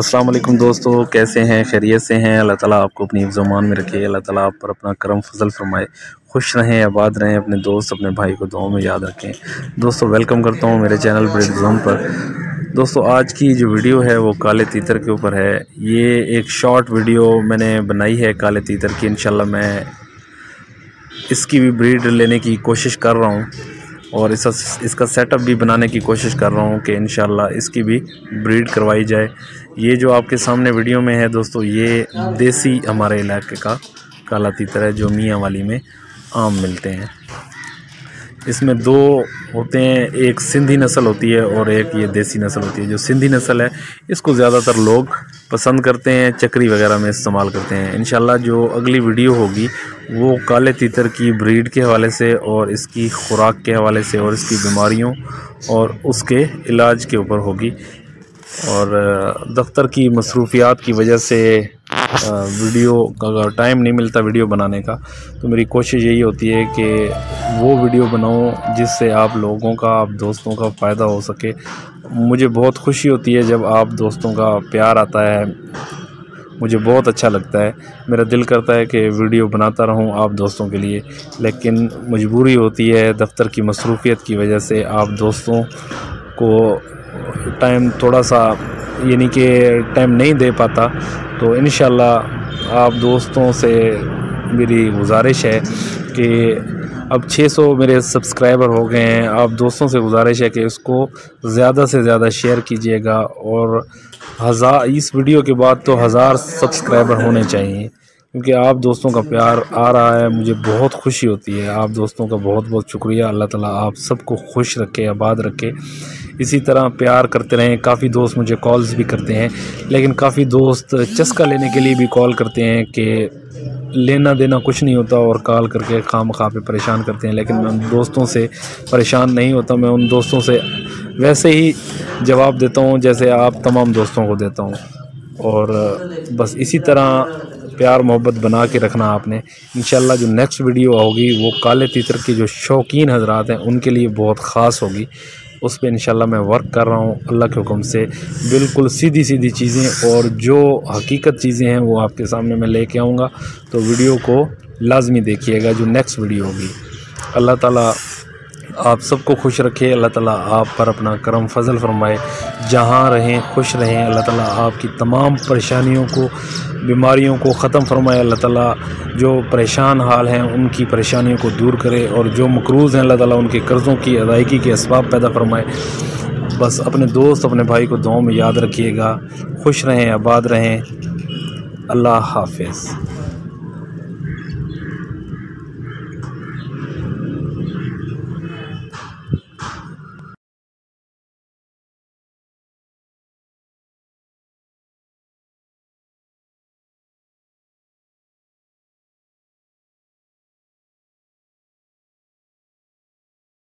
अस्सलाम वालेकुम दोस्तों, कैसे हैं? खैरियत से हैं? अल्लाह ताला आपको अपनी हिफ्ज़ अमान में रखे। अल्लाह ताला आप पर अपना करम फजल फरमाए, खुश रहें, आबाद रहें, अपने दोस्त अपने भाई को दुआओं में याद रखें। दोस्तों वेलकम करता हूं मेरे चैनल ब्रीड जोन पर। दोस्तों आज की जो वीडियो है वो काले तीतर के ऊपर है। ये एक शॉर्ट वीडियो मैंने बनाई है काले तीतर की। इंशाल्लाह मैं इसकी भी ब्रीड लेने की कोशिश कर रहा हूँ और इसका सेटअप भी बनाने की कोशिश कर रहा हूँ कि इंशाल्लाह इसकी भी ब्रीड करवाई जाए। ये जो आपके सामने वीडियो में है दोस्तों, ये देसी हमारे इलाके का काला तीतर है जो मियाँ वाली में आम मिलते हैं। इसमें दो होते हैं, एक सिंधी नस्ल होती है और एक ये देसी नस्ल होती है। जो सिंधी नस्ल है इसको ज़्यादातर लोग पसंद करते हैं, चक्री वगैरह में इस्तेमाल करते हैं। इंशाल्लाह जो अगली वीडियो होगी वो काले तीतर की ब्रीड के हवाले से और इसकी खुराक के हवाले से और इसकी बीमारियों और उसके इलाज के ऊपर होगी। और दफ्तर की मसरूफियात की वजह से वीडियो का टाइम नहीं मिलता वीडियो बनाने का, तो मेरी कोशिश यही होती है कि वो वीडियो बनाऊं जिससे आप लोगों का, आप दोस्तों का फ़ायदा हो सके। मुझे बहुत खुशी होती है जब आप दोस्तों का प्यार आता है, मुझे बहुत अच्छा लगता है। मेरा दिल करता है कि वीडियो बनाता रहूं आप दोस्तों के लिए, लेकिन मजबूरी होती है दफ्तर की मसरूफियत की वजह से आप दोस्तों को टाइम थोड़ा सा यानी कि टाइम नहीं दे पाता। तो इंशाल्लाह आप दोस्तों से मेरी गुजारिश है कि अब 600 मेरे सब्सक्राइबर हो गए हैं। आप दोस्तों से गुजारिश है कि इसको ज़्यादा से ज़्यादा शेयर कीजिएगा और इस वीडियो के बाद तो 1000 सब्सक्राइबर होने चाहिए, क्योंकि आप दोस्तों का प्यार आ रहा है, मुझे बहुत खुशी होती है। आप दोस्तों का बहुत बहुत शुक्रिया। अल्लाह ताला आप सबको खुश रखे, आबाद रखे, इसी तरह प्यार करते रहें। काफ़ी दोस्त मुझे कॉल्स भी करते हैं, लेकिन काफ़ी दोस्त चस्का लेने के लिए भी कॉल करते हैं कि लेना देना कुछ नहीं होता और कॉल करके खामखा पे परेशान करते हैं। लेकिन मैं उन दोस्तों से परेशान नहीं होता, मैं उन दोस्तों से वैसे ही जवाब देता हूँ जैसे आप तमाम दोस्तों को देता हूँ। और बस इसी तरह प्यार मोहब्बत बना के रखना आपने। इंशाल्लाह जो नेक्स्ट वीडियो होगी वो काले तीतर के जो शौकीन हजरात हैं उनके लिए बहुत ख़ास होगी। उस पर इंशाल्लाह मैं वर्क कर रहा हूँ अल्लाह के हुक्म से। बिल्कुल सीधी सीधी चीज़ें और जो हकीकत चीज़ें हैं वो आपके सामने मैं लेके आऊँगा, तो वीडियो को लाजमी देखिएगा जो नेक्स्ट वीडियो होगी। अल्लाह ताला आप सबको खुश रखे, अल्लाह ताला आप पर अपना करम फजल फरमाए, जहाँ रहें खुश रहें। अल्लाह ताला आपकी तमाम परेशानियों को, बीमारियों को ख़त्म फरमाए। अल्लाह ताला जो परेशान हाल हैं उनकी परेशानियों को दूर करे और जो मकरूज़ हैं अल्लाह ताला उनके कर्ज़ों की अदायगी के असबाब पैदा फरमाए। बस अपने दोस्त अपने भाई को दुआओं में याद रखिएगा। खुश रहें, आबाद रहें। अल्लाह हाफ़िज़।